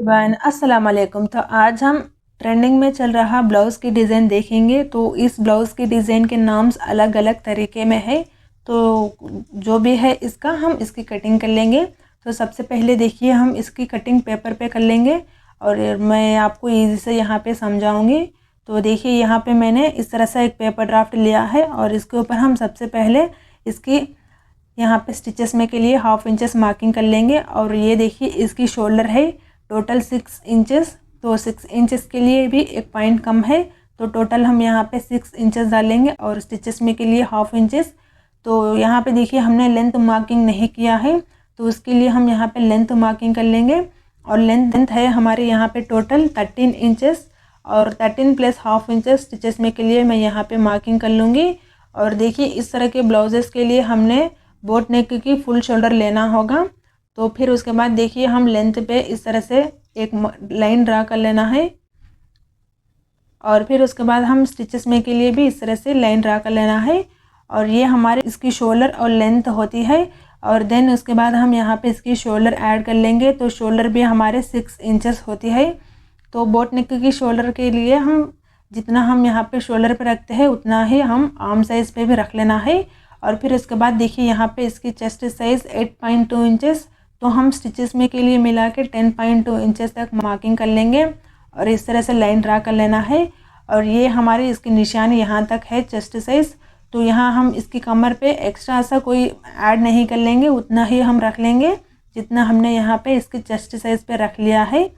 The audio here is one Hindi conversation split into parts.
एवरीवन अस्सलाम वालेकुम। तो आज हम ट्रेंडिंग में चल रहा ब्लाउज़ की डिज़ाइन देखेंगे। तो इस ब्लाउज़ की डिज़ाइन के नाम्स अलग अलग तरीके में है, तो जो भी है इसका हम इसकी कटिंग कर लेंगे। तो सबसे पहले देखिए हम इसकी कटिंग पेपर पे कर लेंगे और मैं आपको ईजी से यहाँ पे समझाऊंगी। तो देखिए यहाँ पे मैंने इस तरह से एक पेपर ड्राफ्ट लिया है और इसके ऊपर हम सबसे पहले इसकी यहाँ पे स्टिचेस में के लिए 1/2 इंचेस मार्किंग कर लेंगे। और ये देखिए इसकी शोल्डर है टोटल 6 इंचेस, तो 6 इंचेस के लिए भी एक पॉइंट कम है, तो टोटल हम यहाँ पे 6 इंचेस डालेंगे और स्टिचेस में के लिए 1/2 इंचेस। तो यहाँ पे देखिए हमने लेंथ मार्किंग नहीं किया है, तो उसके लिए हम यहाँ पे लेंथ मार्किंग कर लेंगे। और लेंथ है हमारे यहाँ पे टोटल 13 इंचेस और 13 प्लस 1/2 इंचेस स्टिचेस में के लिए मैं यहाँ पे मार्किंग कर लूँगी। और देखिए इस तरह के ब्लाउजेस के लिए हमने बोट नेक की फुल शोल्डर लेना होगा। तो फिर उसके बाद देखिए हम लेंथ पे इस तरह से एक लाइन ड्रा कर लेना है और फिर उसके बाद हम स्टिचेस में के लिए भी इस तरह से लाइन ड्रा कर लेना है। और ये हमारे इसकी शोल्डर और लेंथ होती है। और देन उसके बाद हम यहाँ पे इसकी शोल्डर ऐड कर लेंगे, तो शोल्डर भी हमारे 6 इंचेस होती है। तो बोट नेक की शोल्डर के लिए हम जितना हम यहाँ पे शोल्डर पे रखते हैं उतना ही हम आर्म साइज़ पे भी रख लेना है। और फिर उसके बाद देखिए यहाँ पे इसकी चेस्ट साइज़ 8.2 इंचेस, तो हम स्टिचेस में के लिए मिला के 10.2 इंचेस तक मार्किंग कर लेंगे और इस तरह से लाइन ड्रा कर लेना है। और ये हमारी इसकी निशानी यहाँ तक है चेस्ट साइज़, तो यहाँ हम इसकी कमर पे एक्स्ट्रा सा कोई ऐड नहीं कर लेंगे, उतना ही हम रख लेंगे जितना हमने यहाँ पे इसके चेस्ट साइज़ पे रख लिया है।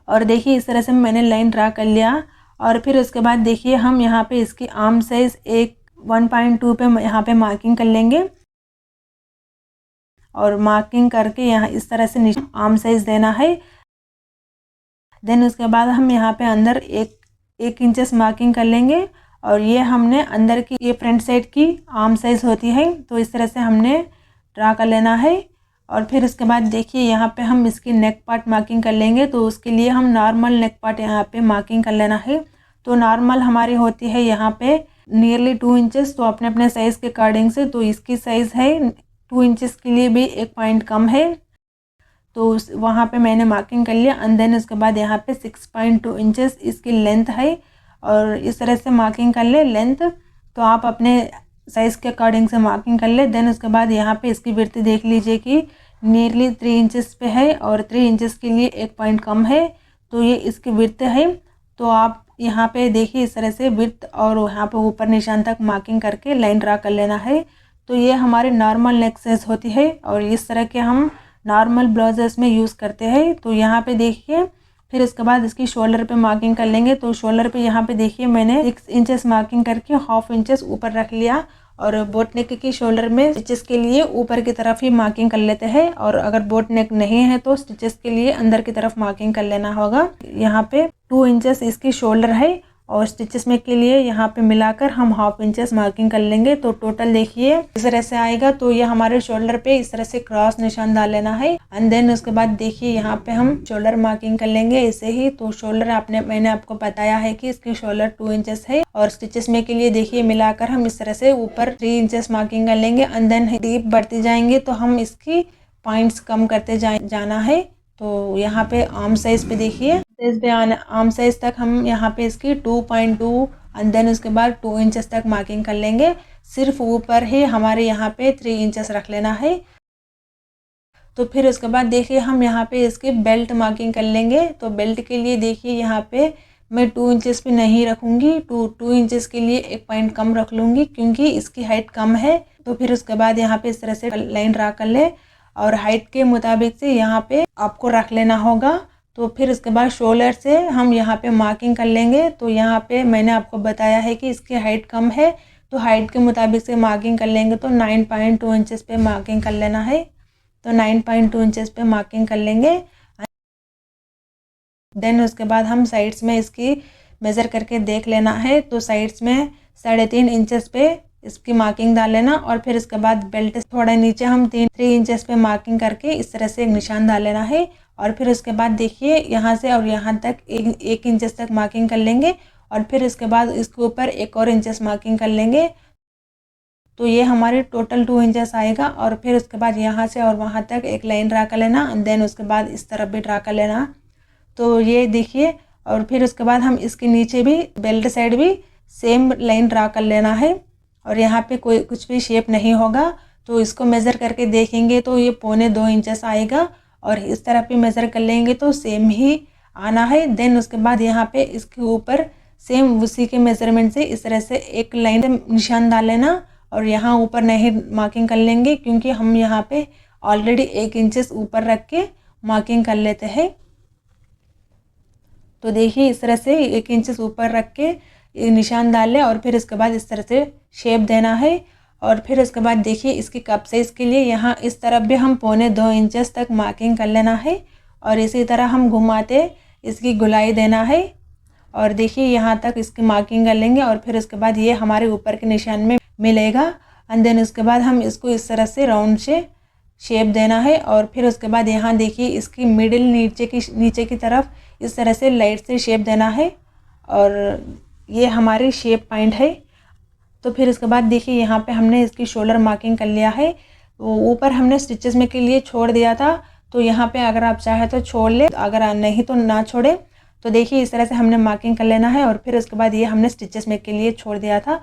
और देखिए इस तरह से मैंने लाइन ड्रा कर लिया। और फिर उसके बाद देखिए हम यहाँ पे इसकी आर्म साइज़ 1.2 पे यहाँ पे मार्किंग कर लेंगे और मार्किंग करके यहाँ इस तरह से आर्म साइज़ देना है। देन उसके बाद हम यहाँ पे अंदर एक इंचेस मार्किंग कर लेंगे और ये हमने अंदर की ये फ्रंट साइड की आर्म साइज़ होती है, तो इस तरह से हमने ड्रा कर लेना है। और फिर उसके बाद देखिए यहाँ पे हम इसकी नेक पार्ट मार्किंग कर लेंगे, तो उसके लिए हम नॉर्मल नेक पार्ट यहाँ पे मार्किंग कर लेना है। तो नॉर्मल हमारी होती है यहाँ पे नियरली 2 इंचेस, तो अपने अपने साइज़ के अकॉर्डिंग से, तो इसकी साइज़ है 2 इंचेस के लिए भी एक पॉइंट कम है, तो वहाँ पे मैंने मार्किंग कर लिया। एंड देन उसके बाद यहाँ पे 6.2 इंचेस इसकी लेंथ है और इस तरह से मार्किंग कर ले लेंथ, तो आप अपने साइज़ के अकॉर्डिंग से मार्किंग कर ले। देन उसके बाद यहाँ पे इसकी विड्थ देख लीजिए कि नियरली 3 इंचेस पे है और 3 इंचेस के लिए एक पॉइंट कम है, तो ये इसकी विड्थ है। तो आप यहाँ पे देखिए इस तरह से विड्थ और यहाँ पे ऊपर निशान तक मार्किंग करके लाइन ड्रा कर लेना है। तो ये हमारे नॉर्मल नेक साइज़ होती है और इस तरह के हम नॉर्मल ब्लाउजेस में यूज़ करते हैं। तो यहाँ पे देखिए फिर इसके बाद इसकी शोल्डर पे मार्किंग कर लेंगे। तो शोल्डर पे यहाँ पे देखिए मैंने 6 इंचेस मार्किंग करके 1/2 इंचेस ऊपर रख लिया और बोट नेक की शोल्डर में स्टिचेस के लिए ऊपर की तरफ ही मार्किंग कर लेते हैं, और अगर बोट नेक नहीं है तो स्टिचेस के लिए अंदर की तरफ मार्किंग कर लेना होगा। यहाँ पे 2 इंचेस इसकी शोल्डर है और स्टिचेस में के लिए यहाँ पे मिलाकर हम 1/2 इंचेस मार्किंग कर लेंगे। तो टोटल देखिए इस तरह से आएगा। तो ये हमारे शोल्डर पे इस तरह से क्रॉस निशान डाल लेना है एंड देन उसके बाद देखिए यहाँ पे हम शोल्डर मार्किंग कर लेंगे ऐसे ही। तो शोल्डर मैंने आपको बताया है कि इसकी शोल्डर 2 इंचेस है और स्टिचेस में के लिए देखिए मिलाकर हम इस तरह से ऊपर 3 इंचेस मार्किंग कर लेंगे एंड देन डीप बढ़ती जाएंगे तो हम इसकी पॉइंट्स कम करते जाना है। तो यहाँ पे आर्म साइज़ पे देखिए साइज पे आर्म साइज तक हम यहाँ पे इसकी 2.2 एंड देन उसके बाद 2 इंचेस तक मार्किंग कर लेंगे। सिर्फ ऊपर ही हमारे यहाँ पे 3 इंचेस रख लेना है। तो फिर उसके बाद देखिए हम यहाँ पे इसकी बेल्ट मार्किंग कर लेंगे। तो बेल्ट के लिए देखिए यहाँ पे मैं 2 इंचेस पे नहीं रखूँगी, 2 इंचेस के लिए एक पॉइंट कम रख लूँगी क्योंकि इसकी हाइट कम है। तो फिर उसके बाद यहाँ पे इस तरह से लाइन ड्रा कर ले और हाइट के मुताबिक से यहाँ पे आपको रख लेना होगा। तो फिर उसके बाद शोल्डर से हम यहाँ पे मार्किंग कर लेंगे। तो यहाँ पे मैंने आपको बताया है कि इसकी हाइट कम है, तो हाइट के मुताबिक से मार्किंग कर लेंगे। तो 9.2 इंचेस पे मार्किंग कर लेना है। तो 9.2 इंचेस पे मार्किंग कर लेंगे। देन उसके बाद हम साइड्स में इसकी मेज़र करके देख लेना है। तो साइड्स में 3.5 इंचेस पे इसकी मार्किंग डाल लेना और फिर इसके बाद बेल्ट थोड़ा नीचे हम 3 इंचेस पे मार्किंग करके इस तरह से एक निशान डाल लेना है। और फिर उसके बाद देखिए यहाँ से और यहाँ तक 1 इंचेस तक मार्किंग कर लेंगे और फिर इसके बाद इसके ऊपर 1 और इंचेस मार्किंग कर लेंगे। तो ये हमारे टोटल 2 इंचेस आएगा। और फिर उसके बाद यहाँ से और वहाँ तक एक लाइन ड्रा कर लेना, एंड देन उसके बाद इस तरफ भी ड्रा कर लेना। तो ये देखिए, और फिर उसके बाद हम इसके नीचे भी बेल्ट साइड भी सेम लाइन ड्रा कर लेना है। और यहाँ पे कोई कुछ भी शेप नहीं होगा, तो इसको मेज़र करके देखेंगे तो ये 1.25 इंचेस आएगा। और इस तरफ भी मेज़र कर लेंगे तो सेम ही आना है। देन उसके बाद यहाँ पे इसके ऊपर सेम उसी के मेज़रमेंट से इस तरह से एक लाइन से निशान डाल लेना। और यहाँ ऊपर नहीं मार्किंग कर लेंगे, क्योंकि हम यहाँ पे ऑलरेडी 1 इंचेस ऊपर रख के मार्किंग कर लेते हैं। तो देखिए इस तरह से 1 इंचेस ऊपर रख के निशान डाल लें, और फिर इसके बाद इस तरह से शेप देना है। और फिर उसके बाद देखिए इसकी कप साइज़ के लिए यहाँ इस तरफ भी हम 1.25 इंचेस तक मार्किंग कर लेना है। और इसी तरह हम घुमाते इसकी गुलाई देना है। और देखिए यहाँ तक इसकी मार्किंग कर लेंगे, और फिर उसके बाद ये हमारे ऊपर के निशान में मिलेगा। एंड देन उसके बाद हम इसको इस तरह से राउंड से शेप देना है। और फिर उसके बाद यहाँ देखिए इसकी मिडिल नीचे की तरफ इस तरह से लाइट से शेप देना है। और ये हमारी शेप पॉइंट है। तो फिर उसके बाद देखिए यहाँ पे हमने इसकी शोल्डर मार्किंग कर लिया है। वो ऊपर हमने स्टिचेस में के लिए छोड़ दिया था, तो यहाँ पे अगर आप चाहे तो छोड़ ले, अगर नहीं तो ना छोड़े। तो देखिए इस तरह से हमने मार्किंग कर लेना है। और फिर उसके बाद ये हमने स्टिचेस में के लिए छोड़ दिया था,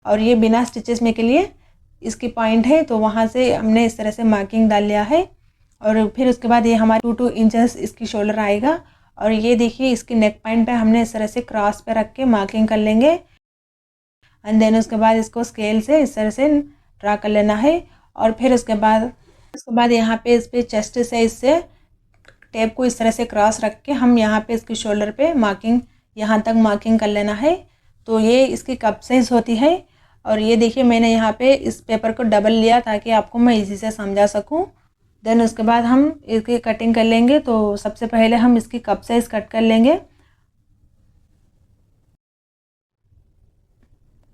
और ये बिना स्टिचेस में के लिए इसकी पॉइंट है, तो वहाँ से हमने इस तरह से मार्किंग डाल लिया है। और फिर उसके बाद ये हमारे 2 इंचेस इसकी शोल्डर आएगा। और ये देखिए इसकी नेक पॉइंट पे हमने इस तरह से क्रॉस पे रख के मार्किंग कर लेंगे। एंड देन उसके बाद इसको स्केल से इस तरह से ड्रा कर लेना है। और फिर उसके बाद यहाँ पे इस पे चेस्ट से इससे टेप को इस तरह से क्रॉस रख के हम यहाँ पे इसकी शोल्डर पे मार्किंग यहाँ तक मार्किंग कर लेना है। तो ये इसकी कप साइज़ होती है। और ये देखिए मैंने यहाँ पे इस पेपर को डबल लिया ताकि आपको मैं इजी से समझा सकूँ। देन उसके बाद हम इसकी कटिंग कर लेंगे। तो सबसे पहले हम इसकी कप साइज़ कट कर लेंगे,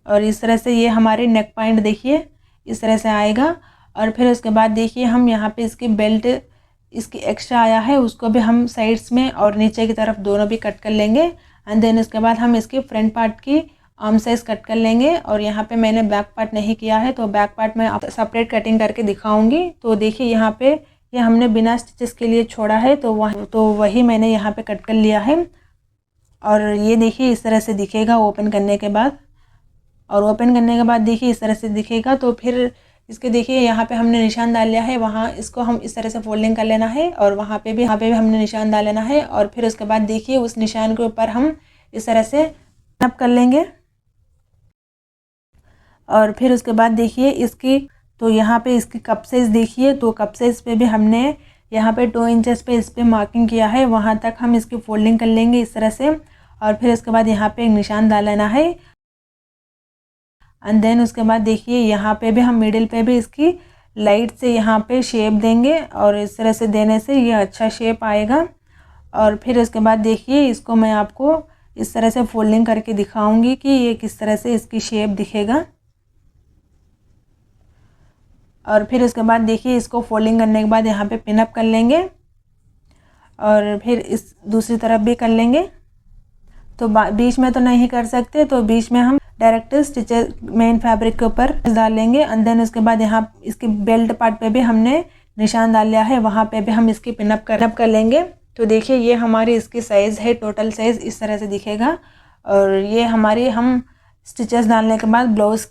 और इस तरह से ये हमारी नेक पॉइंट देखिए इस तरह से आएगा। और फिर उसके बाद देखिए हम यहाँ पे इसकी बेल्ट इसकी एक्स्ट्रा आया है, उसको भी हम साइड्स में और नीचे की तरफ दोनों भी कट कर लेंगे। एंड देन उसके बाद हम इसकी फ्रंट पार्ट की आर्म साइज़ कट कर लेंगे। और यहाँ पे मैंने बैक पार्ट नहीं किया है, तो बैक पार्ट मैं आप सेपरेट कटिंग करके दिखाऊंगी। तो देखिए यहाँ पे ये हमने बिना स्टिचेस के लिए छोड़ा है, तो वही मैंने यहाँ पे कट कर लिया है। और ये देखिए इस तरह से दिखेगा ओपन करने के बाद। और ओपन करने के बाद देखिए इस तरह से दिखेगा। तो फिर इसके देखिए यहाँ पे हमने निशान डाल लिया है, वहाँ इसको हम इस तरह से फोल्डिंग कर लेना है। और वहाँ पे भी हमने निशान डाल लेना है। और फिर उसके बाद देखिए उस निशान के ऊपर हम इस तरह से नप कर लेंगे। और फिर उसके बाद देखिए इसकी, तो यहाँ पे इसकी कप साइज़ देखिए, तो कप साइज़ पे भी हमने यहाँ पे 2 इंचेस पे इस पे मार्किंग किया है, वहाँ तक हम इसकी फोल्डिंग कर लेंगे इस तरह से। और फिर उसके बाद यहाँ पे एक निशान डाल लेना है। एंड देन उसके बाद देखिए यहाँ पे भी हम मिडिल पे भी इसकी लाइट से यहाँ पे शेप देंगे, और इस तरह से देने से ये अच्छा शेप आएगा। और फिर उसके बाद देखिए इसको मैं आपको इस तरह से फोल्डिंग करके दिखाऊंगी कि ये किस तरह से इसकी शेप दिखेगा। और फिर उसके बाद देखिए इसको फोल्डिंग करने के बाद यहाँ पे पिन अप कर लेंगे, और फिर इस दूसरी तरफ भी कर लेंगे। तो बीच में तो नहीं कर सकते, तो बीच में हम डायरेक्ट स्टिचेस मेन फैब्रिक के ऊपर डाल लेंगे। एंड देन उसके बाद यहाँ इसकी बेल्ट पार्ट पे भी हमने निशान डाल लिया है, वहाँ पे भी हम इसकी पिन अप कर लेंगे। तो देखिए ये हमारी इसकी साइज़ है, टोटल साइज़ इस तरह से दिखेगा। और ये हमारी हम स्टिचेस डालने के बाद ब्लाउज़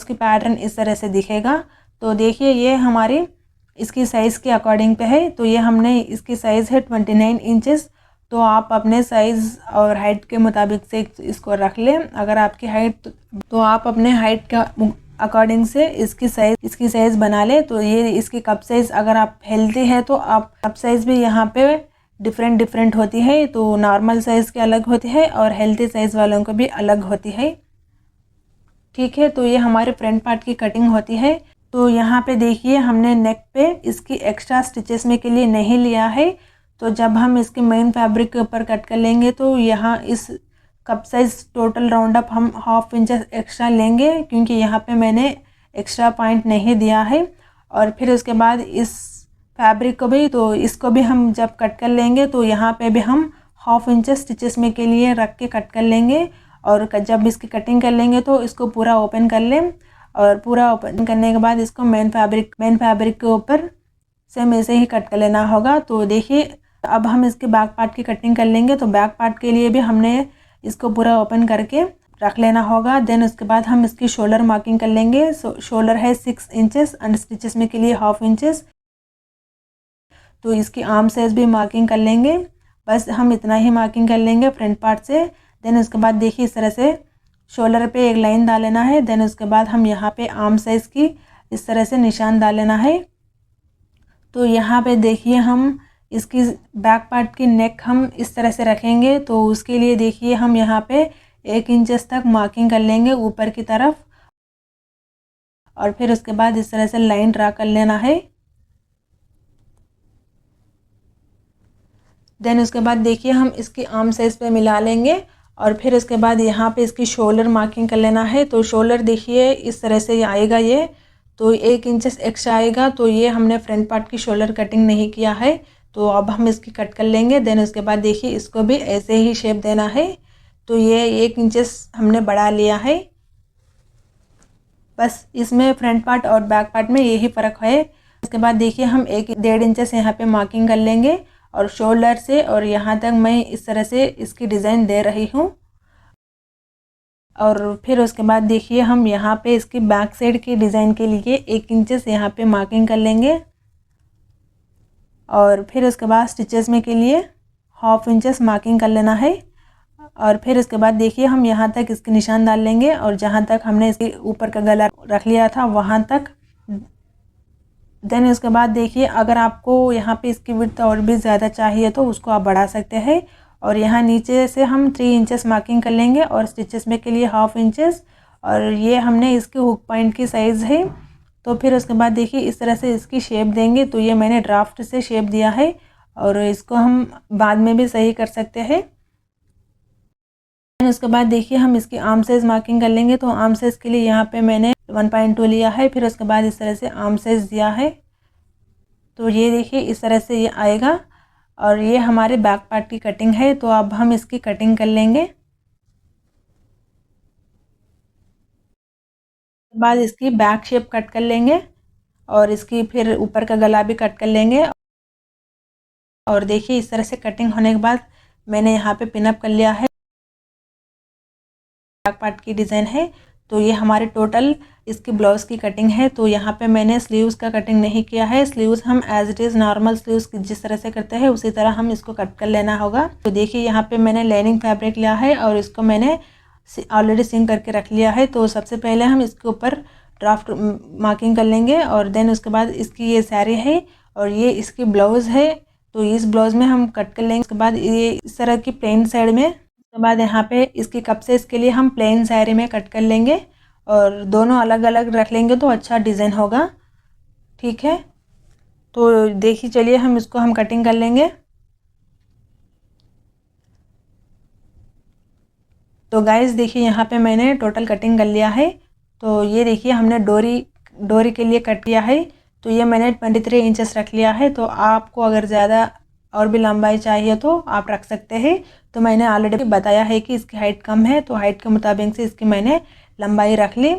की पैटर्न इस तरह से दिखेगा। तो देखिए ये हमारी इसकी साइज़ के अकॉर्डिंग पे है। तो ये हमने इसकी साइज़ है 29 इंचेस। तो आप अपने साइज़ और हाइट के मुताबिक से इसको रख लें। अगर आपकी हाइट, तो आप अपने हाइट का अकॉर्डिंग से इसकी साइज़ बना लें। तो ये इसकी कप साइज़, अगर आप हेल्दी है तो आप कप साइज़ भी यहाँ पे डिफरेंट होती है। तो नॉर्मल साइज़ की अलग होती है और हेल्दी साइज़ वालों को भी अलग होती है। ठीक है, तो ये हमारे फ्रंट पार्ट की कटिंग होती है। तो यहाँ पे देखिए हमने नेक पे इसकी एक्स्ट्रा स्टिचेस में के लिए नहीं लिया है। तो जब हम इसके मेन फैब्रिक के ऊपर कट कर लेंगे तो यहाँ इस cup size total round up हम 1/2 इंच एक्स्ट्रा लेंगे, क्योंकि यहाँ पे मैंने एक्स्ट्रा पॉइंट नहीं दिया है। और फिर उसके बाद इस फैब्रिक को भी, तो इसको भी हम जब कट कर लेंगे तो यहाँ पे भी हम 1/2 इंच स्टिचेस में के लिए रख के कट कर लेंगे। और जब इसकी कटिंग कर लेंगे तो इसको पूरा ओपन कर लें। और पूरा ओपन करने के बाद इसको मेन फैब्रिक के ऊपर सेम ऐसे ही कट कर लेना होगा। तो देखिए अब हम इसके बैक पार्ट की कटिंग कर लेंगे। तो बैक पार्ट के लिए भी हमने इसको पूरा ओपन करके रख लेना होगा। देन उसके बाद हम इसकी शोल्डर मार्किंग कर लेंगे। शोल्डर है 6 इंचेस एंड स्टिचेस में के लिए 1/2 इंचेस। तो इसकी आर्म साइज भी मार्किंग कर लेंगे। बस हम इतना ही मार्किंग कर लेंगे फ्रंट पार्ट से। देन उसके बाद देखिए इस तरह से शोल्डर पे एक लाइन डाल लेना है। देन उसके बाद हम यहाँ पे आर्म साइज की इस तरह से निशान डाल लेना है। तो यहाँ पे देखिए हम इसकी बैक पार्ट की नेक हम इस तरह से रखेंगे। तो उसके लिए देखिए हम यहाँ पे 1 इंचेस तक मार्किंग कर लेंगे ऊपर की तरफ, और फिर उसके बाद इस तरह से लाइन ड्रा कर लेना है। देन उसके बाद देखिए हम इसकी आर्म साइज पे मिला लेंगे, और फिर उसके बाद यहाँ पे इसकी शोल्डर मार्किंग कर लेना है। तो शोल्डर देखिए इस तरह से आएगा ये, तो 1 इंचेस एक्स्ट्रा आएगा। तो ये हमने फ्रंट पार्ट की शोल्डर कटिंग नहीं किया है, तो अब हम इसकी कट कर लेंगे। देन उसके बाद देखिए इसको भी ऐसे ही शेप देना है। तो ये 1 इंचेस हमने बढ़ा लिया है। बस इसमें फ्रंट पार्ट और बैक पार्ट में यही फ़र्क है। उसके बाद देखिए हम 1.5 इंचेस यहाँ पे मार्किंग कर लेंगे, और शोल्डर से और यहाँ तक मैं इस तरह से इसकी डिज़ाइन दे रही हूँ। और फिर उसके बाद देखिए हम यहाँ पे इसकी बैक साइड की डिज़ाइन के लिए 1 इंचेस यहाँ पे मार्किंग कर लेंगे, और फिर उसके बाद स्टिचेस में के लिए 1/2 इंचेस मार्किंग कर लेना है। और फिर उसके बाद देखिए हम यहाँ तक इसके निशान डाल लेंगे, और जहाँ तक हमने इसके ऊपर का गला रख लिया था वहाँ तक। देन उसके बाद देखिए अगर आपको यहाँ पे इसकी विड्थ और भी ज़्यादा चाहिए तो उसको आप बढ़ा सकते हैं। और यहाँ नीचे से हम 3 इंचेस मार्किंग कर लेंगे, और स्टिचेस में के लिए 1/2 इंचेस, और ये हमने इसके हुक पॉइंट की साइज़ है। तो फिर उसके बाद देखिए इस तरह से इसकी शेप देंगे। तो ये मैंने ड्राफ्ट से शेप दिया है, और इसको हम बाद में भी सही कर सकते हैं। उसके बाद देखिए हम इसकी आर्म साइज़ मार्किंग कर लेंगे। तो आर्म साइज़ के लिए यहाँ पे मैंने 1.2 लिया है। फिर उसके बाद इस तरह से आर्म साइज़ दिया है। तो ये देखिए इस तरह से ये आएगा, और ये हमारे बैक पार्ट की कटिंग है। तो अब हम इसकी कटिंग कर लेंगे। बाद इसकी बैक शेप कट कर लेंगे, और इसकी फिर ऊपर का गला भी कट कर लेंगे। और देखिए इस तरह से कटिंग होने के बाद मैंने यहाँ पे पिनअप कर लिया है। बैक पार्ट की डिज़ाइन है। तो ये हमारे टोटल इसकी ब्लाउज़ की कटिंग है। तो यहाँ पे मैंने स्लीव्स का कटिंग नहीं किया है। स्लीव्स हम as it is normal sleeves जिस तरह से करते हैं उसी तरह हम इसको कट कर लेना होगा। तो देखिए यहाँ पे मैंने लाइनिंग फैब्रिक लिया है, और इसको मैंने ऑलरेडी सिंक करके रख लिया है। तो सबसे पहले हम इसके ऊपर ड्राफ्ट मार्किंग कर लेंगे, और देन उसके बाद इसकी ये साड़ी है और ये इसकी ब्लाउज़ है। तो इस ब्लाउज़ में हम कट कर लेंगे। उसके बाद ये इस तरह की प्लेन साइड में, उसके बाद यहाँ पे इसकी कप से इसके लिए हम प्लेन साड़ी में कट कर लेंगे, और दोनों अलग अलग रख लेंगे तो अच्छा डिज़ाइन होगा। ठीक है, तो देखिए चलिए हम इसको हम कटिंग कर लेंगे। तो गाइस देखिए यहाँ पे मैंने टोटल कटिंग कर लिया है। तो ये देखिए हमने डोरी के लिए कट किया है। तो ये मैंने 23 इंचेस रख लिया है। तो आपको अगर ज़्यादा और भी लंबाई चाहिए तो आप रख सकते हैं। तो मैंने ऑलरेडी बताया है कि इसकी हाइट कम है, तो हाइट के मुताबिक से इसकी मैंने लंबाई रख ली।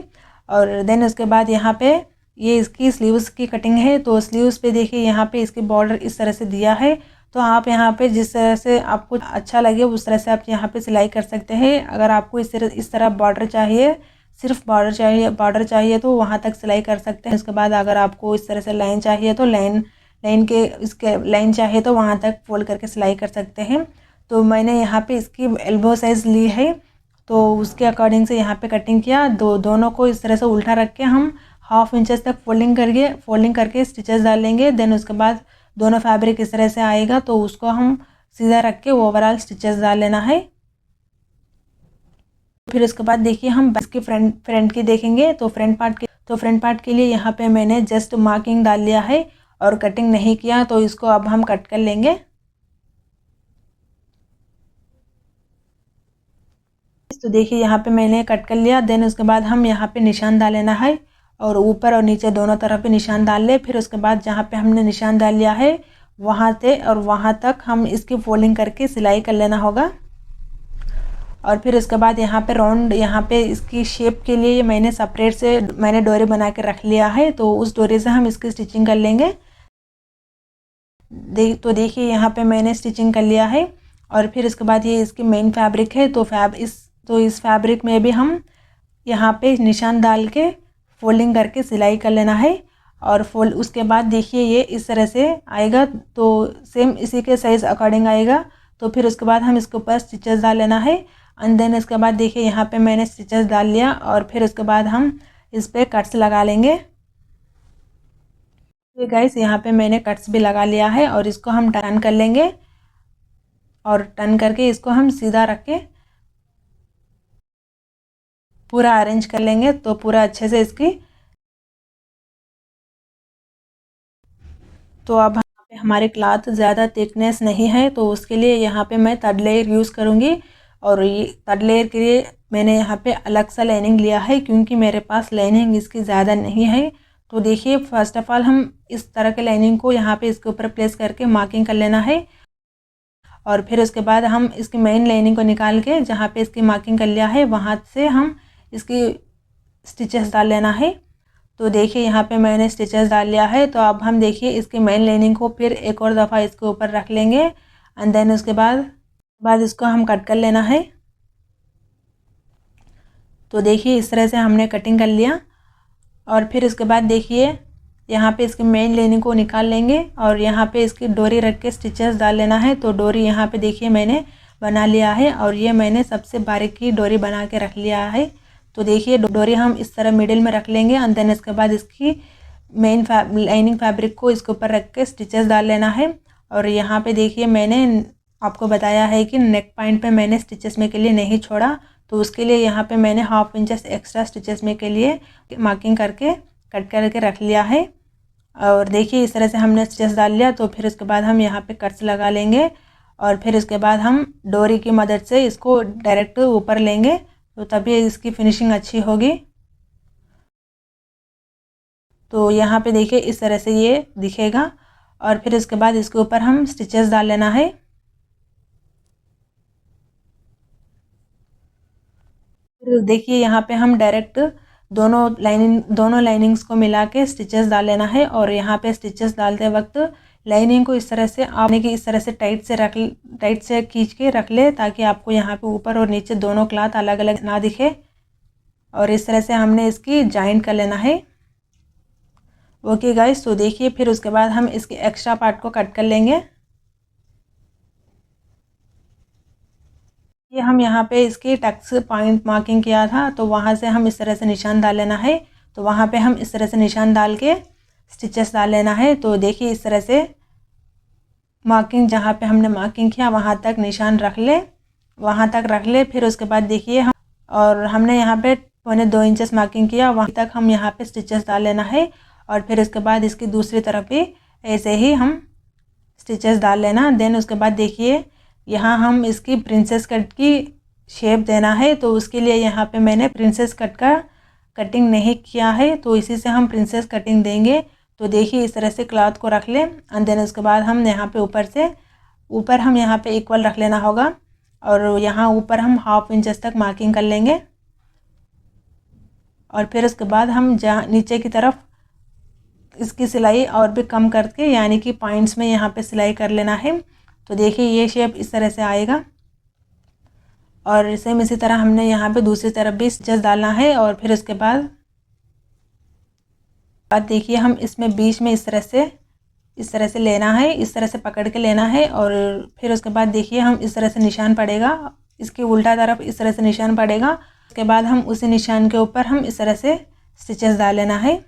और देन उसके बाद यहाँ पे ये इसकी स्लीव्स की कटिंग है। तो स्लीव्स पे देखिए यहाँ पे इसकी बॉर्डर इस तरह से दिया है। तो आप यहाँ पे जिस तरह से आपको अच्छा लगे उस तरह से आप यहाँ पे सिलाई कर सकते हैं। अगर आपको इस तरह बॉर्डर चाहिए, सिर्फ बॉर्डर चाहिए तो वहाँ तक सिलाई कर सकते हैं। उसके बाद अगर आपको इस तरह से लाइन चाहिए तो लाइन चाहिए तो वहाँ तक फोल्ड करके सिलाई कर सकते हैं। तो मैंने यहाँ पे इसकी एल्बो साइज़ ली है, तो उसके अकॉर्डिंग से यहाँ पे कटिंग किया। दोनों को इस तरह से उल्टा रख के हम 1/2 इंचेस तक फोल्डिंग करके स्टिचेस डालेंगे। देन उसके बाद दोनों फैब्रिक इस तरह से आएगा, तो उसको हम सीधा रख के ओवरऑल स्टिचेस डाल लेना है। फिर उसके बाद देखिए हम इसकी फ्रंट की देखेंगे। तो फ्रंट पार्ट के लिए यहाँ पे मैंने जस्ट मार्किंग डाल लिया है और कटिंग नहीं किया। तो इसको अब हम कट कर लेंगे। तो देखिए यहाँ पे मैंने कट कर लिया। देन उसके बाद हम यहाँ पे निशान डाल लेना है, और ऊपर और नीचे दोनों तरफ पे निशान डाल ले। फिर उसके बाद जहाँ पे हमने निशान डाल लिया है वहाँ से और वहाँ तक हम इसकी फोल्डिंग करके सिलाई कर लेना होगा। और फिर उसके बाद यहाँ पे राउंड, यहाँ पे इसकी शेप के लिए मैंने सेपरेट से मैंने डोरी बना के रख लिया है, तो उस डोरी से हम इसकी स्टिचिंग कर लेंगे। तो देखिए यहाँ पे मैंने स्टिचिंग कर लिया है। और फिर उसके बाद ये इसकी मेन फैब्रिक है, तो इस फैब्रिक में भी हम यहाँ पे निशान डाल के फोल्डिंग करके सिलाई कर लेना है। और उसके बाद देखिए ये इस तरह से आएगा, तो सेम इसी के साइज़ अकॉर्डिंग आएगा। तो फिर उसके बाद हम इसके ऊपर स्टिचेस डाल लेना है। एंड देन इसके बाद देखिए यहाँ पे मैंने स्टिचेस डाल लिया, और फिर उसके बाद हम इस पर कट्स लगा लेंगे। तो गाइस यहाँ पे मैंने कट्स भी लगा लिया है, और इसको हम टर्न कर लेंगे, और टर्न करके इसको हम सीधा रख के पूरा अरेंज कर लेंगे, तो पूरा अच्छे से इसकी। तो अब यहाँ पे हमारे क्लॉथ ज़्यादा थिकनेस नहीं है, तो उसके लिए यहाँ पे मैं थर्ड लेयर यूज़ करूँगी। और ये थर्ड लेयर के लिए मैंने यहाँ पे अलग सा लाइनिंग लिया है, क्योंकि मेरे पास लाइनिंग इसकी ज़्यादा नहीं है। तो देखिए फर्स्ट ऑफ ऑल हम इस तरह के लाइनिंग को यहाँ पे इसके ऊपर प्लेस करके मार्किंग कर लेना है। और फिर उसके बाद हम इसकी मेन लाइनिंग को निकाल के जहाँ पे इसकी मार्किंग कर लिया है वहाँ से हम इसकी स्टिचेस डाल लेना है। तो देखिए यहाँ पे मैंने स्टिचेस डाल लिया है। तो अब हम देखिए इसकी मेन लाइनिंग को फिर एक और दफ़ा इसके ऊपर रख लेंगे, एंड देन उसके बाद इसको हम कट कर लेना है। तो देखिए इस तरह से हमने कटिंग कर लिया। और फिर उसके बाद देखिए यहाँ पे इसकी मेन लाइनिंग को निकाल लेंगे, और यहाँ पे इसकी डोरी रख के स्टिचेस डाल लेना है। तो डोरी यहाँ पे देखिए मैंने बना लिया है, और ये मैंने सबसे बारीकी डोरी बना के रख लिया है। तो देखिए डोरी हम इस तरह मिडिल में रख लेंगे, एंड देन इसके बाद इसकी मेन लाइनिंग फैब्रिक को इसके ऊपर रख के स्टिचेस डाल लेना है। और यहाँ पे देखिए मैंने आपको बताया है कि नेक पॉइंट पे मैंने स्टिचेस में के लिए नहीं छोड़ा, तो उसके लिए यहाँ पे मैंने 1/2 इंच एक्स्ट्रा स्टिचेस में के लिए मार्किंग करके कट करके रख लिया है। और देखिए इस तरह से हमने स्टिचेस डाल लिया। तो फिर उसके बाद हम यहाँ पे कट्स लगा लेंगे, और फिर उसके बाद हम डोरी की मदद से इसको डायरेक्ट ऊपर लेंगे, तो तभी इसकी फिनिशिंग अच्छी होगी। तो यहाँ पे देखिए इस तरह से ये दिखेगा, और फिर उसके बाद इसके ऊपर हम स्टिचेस डाल लेना है। फिर देखिए यहाँ पे हम डायरेक्ट दोनों लाइनिंग्स को मिला के स्टिचेस डाल लेना है। और यहाँ पे स्टिचेस डालते वक्त लाइनिंग को इस तरह से आपने कि इस तरह से टाइट से खींच के रख ले, ताकि आपको यहाँ पे ऊपर और नीचे दोनों क्लॉथ अलग अलग ना दिखे। और इस तरह से हमने इसकी जॉइंट कर लेना है। ओके गाइस, तो देखिए फिर उसके बाद हम इसके एक्स्ट्रा पार्ट को कट कर लेंगे। ये हम यहाँ पे इसकी टक्स पॉइंट मार्किंग किया था, तो वहाँ से हम इस तरह से निशान डाल लेना है। तो वहाँ पे हम इस तरह से निशान डाल के स्टिचेस डाल लेना है। तो देखिए इस तरह से मार्किंग जहाँ पे हमने मार्किंग किया वहाँ तक निशान रख ले, वहाँ तक रख ले। फिर उसके बाद देखिए हमने यहाँ पे 1.25 इंच मार्किंग किया, वहाँ तक हम यहाँ पे स्टिचेस डाल लेना है। और फिर उसके बाद इसकी दूसरी तरफ भी ऐसे ही हम स्टिचेस डाल लेना। देन उसके बाद देखिए यहाँ हम इसकी प्रिंसेस कट की शेप देना है, तो उसके लिए यहाँ पे मैंने प्रिंसेस कट का कटिंग नहीं किया है, तो इसी से हम प्रिंसेस कटिंग देंगे। तो देखिए इस तरह से क्लॉथ को रख लें, एंड देन उसके बाद हम यहाँ पे ऊपर हम यहाँ पे इक्वल रख लेना होगा, और यहाँ ऊपर हम 1/2 इंच तक मार्किंग कर लेंगे। और फिर उसके बाद हम जहाँ नीचे की तरफ इसकी सिलाई और भी कम करके, यानी कि पॉइंट्स में यहाँ पे सिलाई कर लेना है। तो देखिए ये शेप इस तरह से आएगा। और सेम इसी तरह हमने यहाँ पे दूसरी तरफ भी स्टिचेस डालना है। और फिर उसके बाद देखिए हम इसमें बीच में इस तरह से लेना है, इस तरह से पकड़ के लेना है। और फिर उसके बाद देखिए हम इस तरह से निशान पड़ेगा, इसकी उल्टा तरफ इस तरह से निशान पड़ेगा। उसके बाद हम उसी निशान के ऊपर हम इस तरह से स्टिचेस डाल लेना है।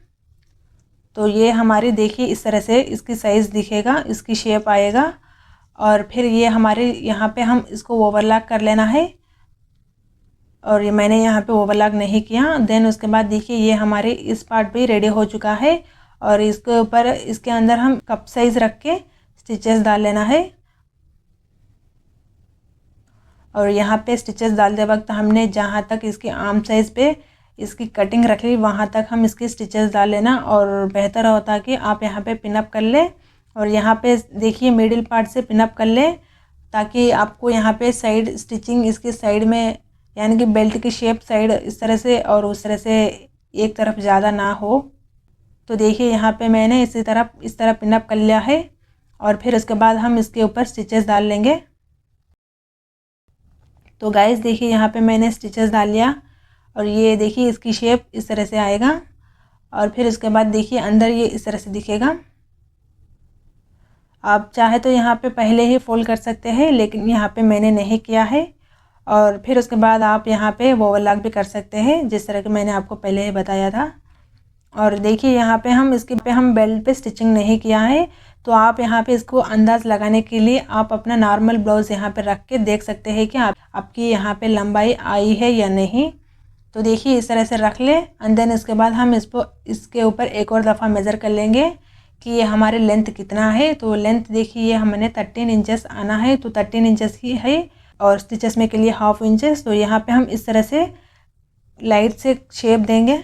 तो ये हमारी देखिए इस तरह से इसकी साइज़ दिखेगा, इसकी शेप आएगा। और फिर ये हमारे यहाँ पे हम इसको ओवरलैप कर लेना है, और ये मैंने यहाँ पे ओवरलैप नहीं किया। देन उसके बाद देखिए ये हमारे इस पार्ट भी रेडी हो चुका है, और इसके ऊपर इसके अंदर हम कप साइज़ रख के स्टिचेस डाल लेना है। और यहाँ पे स्टिचेस डालते वक्त हमने जहाँ तक इसकी आर्म साइज़ पे इसकी कटिंग रखी वहाँ तक हम इसकी स्टिचेस डाल लेना। और बेहतर होता कि आप यहाँ पे पिनअप कर लें, और यहाँ पे देखिए मिडिल पार्ट से पिनअप कर लें, ताकि आपको यहाँ पे साइड स्टिचिंग इसकी साइड में यानी कि बेल्ट की शेप साइड इस तरह से और उस तरह से एक तरफ ज़्यादा ना हो। तो देखिए यहाँ पे मैंने इस तरह पिनअप कर लिया है और फिर उसके बाद हम इसके ऊपर स्टिचेस डाल लेंगे। तो गाइस देखिए यहाँ पे मैंने स्टिचेस डाल लिया और ये देखिए इसकी शेप इस तरह से आएगा और फिर उसके बाद देखिए अंदर ये इस तरह से दिखेगा। आप चाहे तो यहाँ पे पहले ही फोल्ड कर सकते हैं, लेकिन यहाँ पे मैंने नहीं किया है। और फिर उसके बाद आप यहाँ पे ओवरलॉक भी कर सकते हैं, जिस तरह कि मैंने आपको पहले ही बताया था। और देखिए यहाँ पे हम बेल्ट पे स्टिचिंग नहीं किया है, तो आप यहाँ पे इसको अंदाज़ लगाने के लिए आप अपना नॉर्मल ब्लाउज़ यहाँ पे रख के देख सकते हैं कि आपकी यहाँ पे लंबाई आई है या नहीं। तो देखिए इस तरह से रख ले एंड देन इसके बाद हम इसके ऊपर एक और दफ़ा मेज़र कर लेंगे कि ये हमारे लेंथ कितना है। तो लेंथ देखिए ये हमने 13 इंचेस आना है, तो 13 इंचेस ही है और स्टिचेस में के लिए हाफ इंचेस। तो यहाँ पे हम इस तरह से लाइट से शेप देंगे।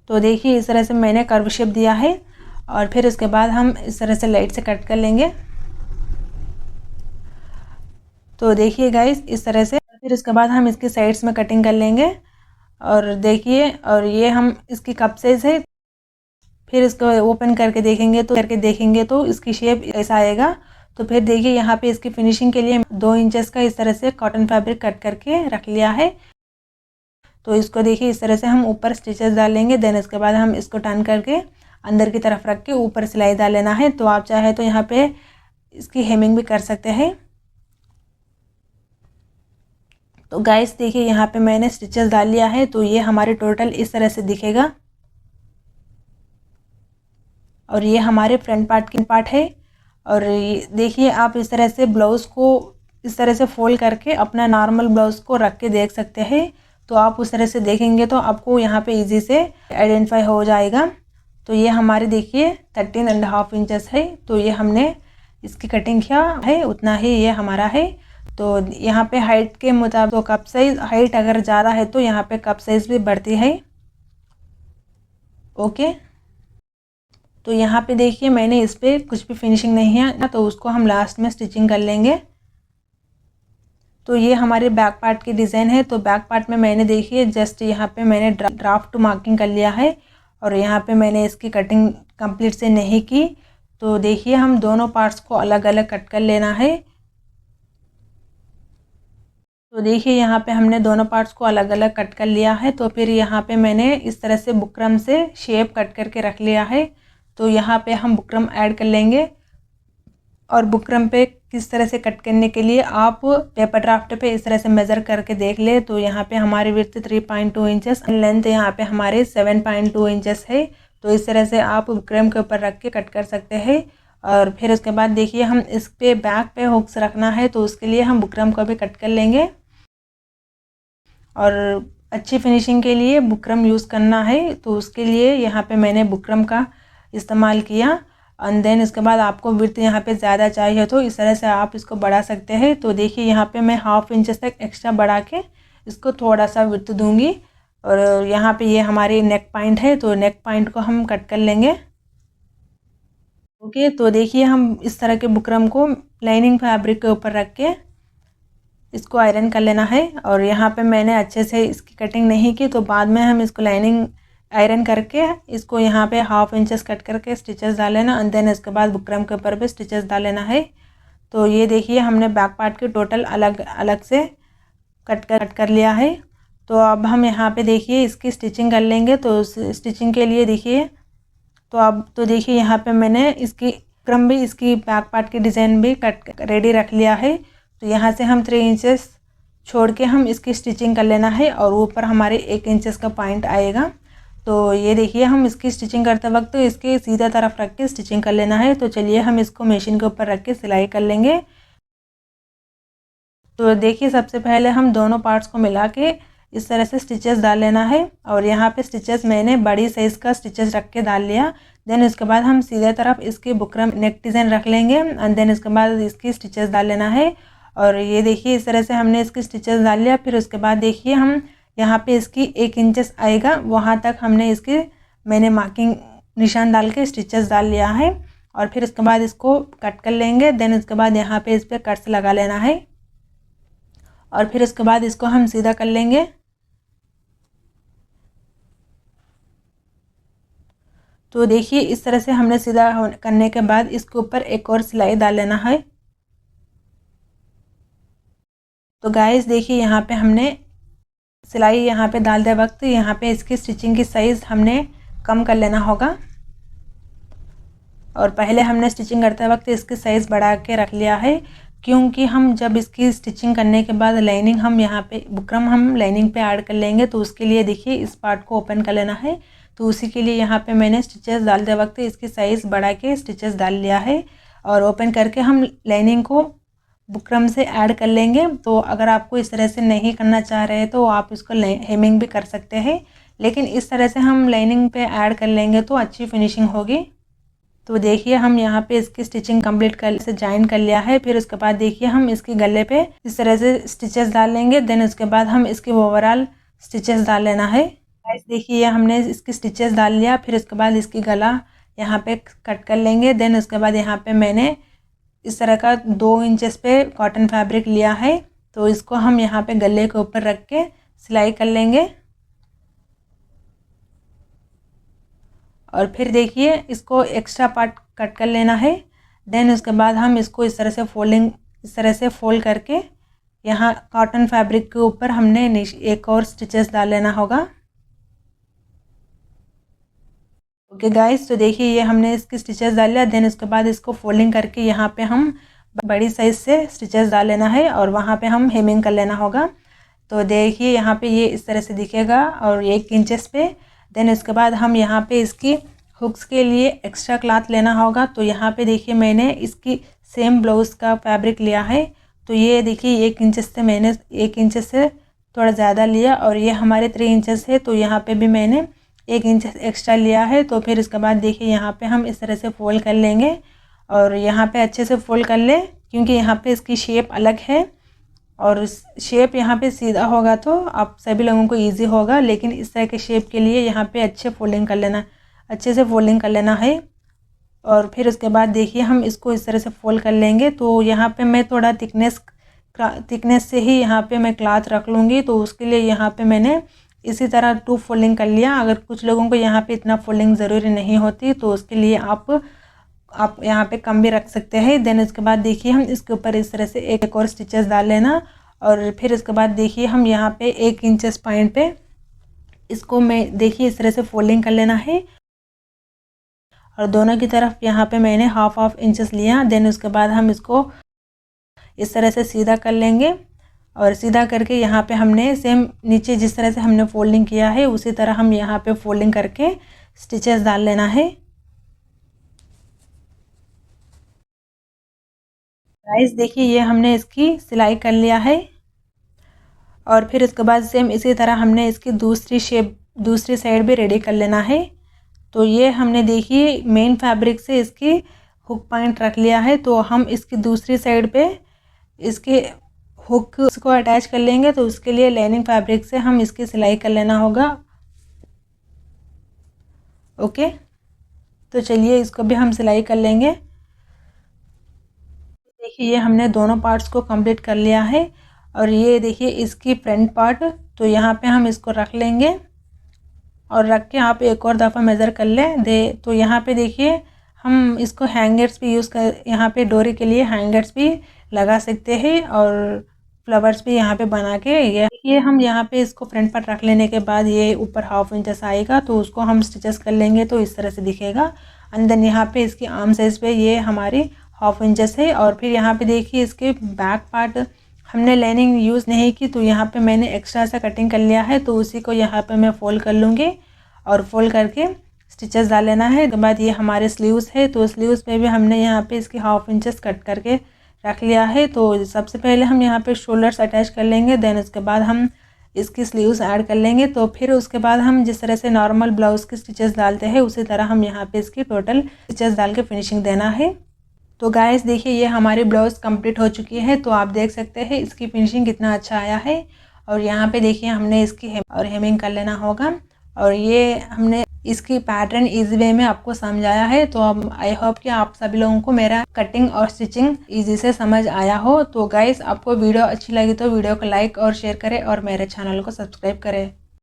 तो देखिए इस तरह से मैंने कर्व शेप दिया है और फिर उसके बाद हम इस तरह से लाइट से कट कर लेंगे। तो देखिए गाइस इस तरह से, फिर उसके बाद हम इसकी साइड्स में कटिंग कर लेंगे। और देखिए और ये हम इसकी कप साइज है, फिर इसको ओपन करके देखेंगे तो इसकी शेप ऐसा आएगा। तो फिर देखिए यहाँ पे इसकी फिनिशिंग के लिए 2 इंचेस का इस तरह से कॉटन फैब्रिक कट करके रख लिया है। तो इसको देखिए इस तरह से हम ऊपर स्टिचेस डालेंगे। देन इसके बाद हम इसको टर्न करके अंदर की तरफ रख के ऊपर सिलाई डाल लेना है। तो आप चाहे तो यहाँ पे इसकी हेमिंग भी कर सकते हैं। तो गाइस देखिए यहाँ पे मैंने स्टिचेस डाल लिया है, तो ये हमारे टोटल इस तरह से दिखेगा और ये हमारे फ्रंट पार्ट है। और देखिए आप इस तरह से ब्लाउज़ को इस तरह से फोल्ड करके अपना नॉर्मल ब्लाउज़ को रख के देख सकते हैं। तो आप उस तरह से देखेंगे तो आपको यहाँ पे इजी से आइडेंटिफाई हो जाएगा। तो ये हमारे देखिए 13.5 इंचेस है, तो ये हमने इसकी कटिंग किया है, उतना ही ये हमारा है। तो यहाँ पे हाइट के मुताबिक तो कप साइज हाइट अगर ज़्यादा है तो यहाँ पे कप साइज भी बढ़ती है। ओके, तो यहाँ पे देखिए मैंने इस पर कुछ भी फिनिशिंग नहीं है, तो उसको हम लास्ट में स्टिचिंग कर लेंगे। तो ये हमारे बैक पार्ट की डिज़ाइन है। तो बैक पार्ट में मैंने देखिए जस्ट यहाँ पे मैंने ड्राफ्ट मार्किंग कर लिया है और यहाँ पे मैंने इसकी कटिंग कंप्लीट से नहीं की। तो देखिए हम दोनों पार्ट्स को अलग अलग कट कर लेना है। तो देखिए यहाँ पे हमने दोनों पार्ट्स को अलग अलग कट कर लिया है। तो फिर यहाँ पे मैंने इस तरह से बुकरम से शेप कट करके रख लिया है। तो यहाँ पे हम बुकरम ऐड कर लेंगे और बुकरम पे किस तरह से कट करने के लिए आप पेपर ड्राफ्ट पे इस तरह से मेज़र करके देख ले। तो यहाँ पे हमारी विड्थ 3.2 इंचेस, लेंथ यहाँ पे हमारे 7.2 इंचेस है। तो इस तरह से आप बुकरम के ऊपर रख के कट कर सकते हैं। और फिर उसके बाद देखिए हम इस पे बैक पे हुक्स रखना है, तो उसके लिए हम बुकरम को भी कट कर लेंगे। और अच्छी फिनिशिंग के लिए बुकरम यूज़ करना है, तो उसके लिए यहाँ पे मैंने बुकरम का इस्तेमाल किया। एंड देन इसके बाद आपको विड्थ यहाँ पे ज़्यादा चाहिए तो इस तरह से आप इसको बढ़ा सकते हैं। तो देखिए यहाँ पे मैं हाफ इंचेस तक एक्स्ट्रा बढ़ा के इसको थोड़ा सा विड्थ दूंगी। और यहाँ पे ये हमारी नेक पॉइंट है, तो नेक पॉइंट को हम कट कर लेंगे। ओके, तो देखिए हम इस तरह के बुकरम को लाइनिंग फैब्रिक के ऊपर रख के इसको आयरन कर लेना है। और यहाँ पे मैंने अच्छे से इसकी कटिंग नहीं की, तो बाद में हम इसको लाइनिंग आयरन करके इसको यहाँ पे हाफ इंचेस कट करके स्टिचेस डाल लेना। एंड देन इसके बाद बुकरम के ऊपर भी स्टिचेस डाल लेना है। तो ये देखिए हमने बैक पार्ट के टोटल अलग अलग से कट कर लिया है। तो अब हम यहाँ पे देखिए इसकी स्टिचिंग कर लेंगे। तो स्टिचिंग के लिए देखिए तो देखिए यहाँ पे मैंने इसकी बुकरम भी इसकी बैक पार्ट की डिज़ाइन भी कट रेडी रख लिया है। तो यहाँ से हम 3 इंचेस छोड़ के हम इसकी स्टिचिंग कर लेना है और ऊपर हमारे 1 इंचेस का पॉइंट आएगा। तो ये देखिए हम इसकी स्टिचिंग करते वक्त इसके सीधा तरफ रख के स्टिचिंग कर लेना है। तो चलिए हम इसको मशीन के ऊपर रख के सिलाई कर लेंगे। तो देखिए सबसे पहले हम दोनों पार्ट्स को मिला के इस तरह से स्टिचेस डाल लेना है। और यहाँ पे स्टिचेस मैंने बड़ी साइज़ का स्टिचेस रख के डाल लिया। देन इसके बाद हम सीधे तरफ इसकी बुकरम नेक डिज़ाइन रख लेंगे एंड देन इसके बाद इसकी स्टिचेस डाल लेना है। और ये देखिए इस तरह से हमने इसकी स्टिचेस डाल लिया। फिर उसके बाद देखिए हम यहाँ पे इसकी 1 इंचेस आएगा वहाँ तक हमने मैंने मार्किंग निशान डाल के स्टिचेस डाल लिया है। और फिर उसके बाद इसको कट कर लेंगे। देन उसके बाद यहाँ पे इस पर कट्स लगा लेना है और फिर उसके बाद इसको हम सीधा कर लेंगे। तो देखिए इस तरह से हमने सीधा करने के बाद इसके ऊपर एक और सिलाई डाल लेना है। तो गाइस देखिए यहाँ पे हमने सिलाई यहाँ पे डालते वक्त यहाँ पे इसकी स्टिचिंग की साइज़ हमने कम कर लेना होगा और पहले हमने स्टिचिंग करते वक्त इसकी साइज़ बढ़ा के रख लिया है, क्योंकि हम जब इसकी स्टिचिंग करने के बाद लाइनिंग हम यहाँ पे बुकरम हम लाइनिंग पे ऐड कर लेंगे। तो उसके लिए देखिए इस पार्ट को ओपन कर लेना है। तो उसी के लिए यहाँ पे मैंने स्टिचेस डालते वक्त इसकी साइज़ बढ़ा के स्टिचेस डाल लिया है और ओपन करके हम लाइनिंग को बुकरम से ऐड कर लेंगे। तो अगर आपको इस तरह से नहीं करना चाह रहे तो आप इसको हेमिंग भी कर सकते हैं, लेकिन इस तरह से हम लाइनिंग पे ऐड कर लेंगे तो अच्छी फिनिशिंग होगी। तो देखिए हम यहाँ पे इसकी स्टिचिंग कंप्लीट कर से जॉइन कर लिया है। फिर उसके बाद देखिए हम इसके गले पे इस तरह से स्टिचेस डाल लेंगे। देन उसके बाद हम इसके ओवरऑल स्टिचेस डाल लेना है। गाइस देखिए हमने इसकी स्टिचेस डाल लिया। फिर उसके बाद इसकी गला यहाँ पे कट कर लेंगे। देन उसके बाद यहाँ पे मैंने इस तरह का 2 इंचेस पे कॉटन फैब्रिक लिया है, तो इसको हम यहाँ पे गले के ऊपर रख के सिलाई कर लेंगे। और फिर देखिए इसको एक्स्ट्रा पार्ट कट कर लेना है। देन उसके बाद हम इसको इस तरह से फोल्ड करके यहाँ कॉटन फैब्रिक के ऊपर हमने एक और स्टिचेस डाल लेना होगा। ओके गाइस, तो देखिए ये हमने इसकी स्टिचेस डाल लिया। देन उसके बाद इसको फोल्डिंग करके यहाँ पे हम बड़ी साइज से स्टिचेस डाल लेना है और वहाँ पे हम हेमिंग कर लेना होगा। तो देखिए यहाँ पे ये इस तरह से दिखेगा और 1 इंचेस पे। देन इसके बाद हम यहाँ पे इसकी हुक्स के लिए एक्स्ट्रा क्लॉथ लेना होगा। तो यहाँ पे देखिए मैंने इसकी सेम ब्लाउज़ का फैब्रिक लिया है। तो ये देखिए 1 इंचेस से मैंने 1 इंचेस से थोड़ा ज़्यादा लिया और ये हमारे 3 इंचेस है, तो यहाँ पे भी मैंने 1 इंच एक्स्ट्रा लिया है। तो फिर इसके बाद देखिए यहाँ पे हम इस तरह से फोल्ड कर लेंगे और यहाँ पे अच्छे से फोल्ड कर लें, क्योंकि यहाँ पे इसकी शेप अलग है और शेप यहाँ पे सीधा होगा तो आप सभी लोगों को इजी होगा, लेकिन इस तरह के शेप के लिए यहाँ पे अच्छे से फोल्डिंग कर लेना है। और फिर उसके बाद देखिए हम इसको इस तरह से फोल्ड कर लेंगे। तो यहाँ पे मैं थोड़ा थिकनेस से ही यहाँ पे मैं क्लॉथ रख लूँगी, तो उसके लिए यहाँ पे मैंने इसी तरह 2 फोल्डिंग कर लिया। अगर कुछ लोगों को यहाँ पे इतना फोल्डिंग ज़रूरी नहीं होती तो उसके लिए आप यहाँ पे कम भी रख सकते हैं। देन उसके बाद देखिए हम इसके ऊपर इस तरह से एक और स्टिचेस डाल लेना और फिर उसके बाद देखिए हम यहाँ पे 1 इंचेस पॉइंट पे इसको मैं देखिए इस तरह से फोल्डिंग कर लेना है और दोनों की तरफ यहाँ पे मैंने हाफ इंचेस लिया। देन उसके बाद हम इसको इस तरह से सीधा कर लेंगे और सीधा करके यहाँ पे हमने सेम नीचे जिस तरह से हमने फोल्डिंग किया है उसी तरह हम यहाँ पे फोल्डिंग करके स्टिचेस डाल लेना है। गाइस देखिए ये हमने इसकी सिलाई कर लिया है और फिर उसके बाद सेम इसी तरह हमने इसकी दूसरी साइड भी रेडी कर लेना है। तो ये हमने देखिए मेन फैब्रिक से इसकी हुक पॉइंट रख लिया है, तो हम इसकी दूसरी साइड पे इसके हुक को अटैच कर लेंगे। तो उसके लिए लाइनिंग फैब्रिक से हम इसकी सिलाई कर लेना होगा। ओके, तो चलिए इसको भी हम सिलाई कर लेंगे। देखिए ये हमने दोनों पार्ट्स को कंप्लीट कर लिया है और ये देखिए इसकी फ्रंट पार्ट, तो यहाँ पे हम इसको रख लेंगे और रख के यहाँ पे एक और दफ़ा मेज़र कर लें। तो यहाँ पे देखिए हम इसको हैंगर्स भी यहाँ पे डोरी के लिए हैंगर्स भी लगा सकते हैं और फ्लावर्स भी यहाँ पे बना के ये हम यहाँ पे इसको फ्रंट पर रख लेने के बाद ये ऊपर हाफ इंचेस आएगा, तो उसको हम स्टिचेस कर लेंगे तो इस तरह से दिखेगा। एंड देन यहाँ पे इसकी आर्म साइज पे ये हमारी हाफ इंचेस है और फिर यहाँ पे देखिए इसके बैक पार्ट हमने लाइनिंग यूज़ नहीं की, तो यहाँ पे मैंने एक्स्ट्रा सा कटिंग कर लिया है। तो उसी को यहाँ पे मैं फोल्ड कर लूँगी और फोल्ड करके स्टिचेस डाल लेना है। उसके बाद ये हमारे स्लीव्स है, तो स्लीव्स पे भी हमने यहाँ पे इसकी हाफ इंचेस कट करके रख लिया है। तो सबसे पहले हम यहाँ पे शोल्डर्स अटैच कर लेंगे, देन उसके बाद हम इसकी स्लीव्स ऐड कर लेंगे। तो फिर उसके बाद हम जिस तरह से नॉर्मल ब्लाउज़ की स्टिचेस डालते हैं उसी तरह हम यहाँ पे इसकी टोटल स्टिचेस डाल के फिनिशिंग देना है। तो गाइस देखिए ये हमारी ब्लाउज़ कंप्लीट हो चुकी है, तो आप देख सकते हैं इसकी फिनिशिंग कितना अच्छा आया है। और यहाँ पे देखिए हमने इसकी हेमिंग कर लेना होगा और ये हमने इसकी पैटर्न इजी वे में आपको समझाया है। तो आई होप कि आप सभी लोगों को मेरा कटिंग और स्टिचिंग इजी से समझ आया हो। तो गाइस, आपको वीडियो अच्छी लगी तो वीडियो को लाइक और शेयर करें और मेरे चैनल को सब्सक्राइब करें।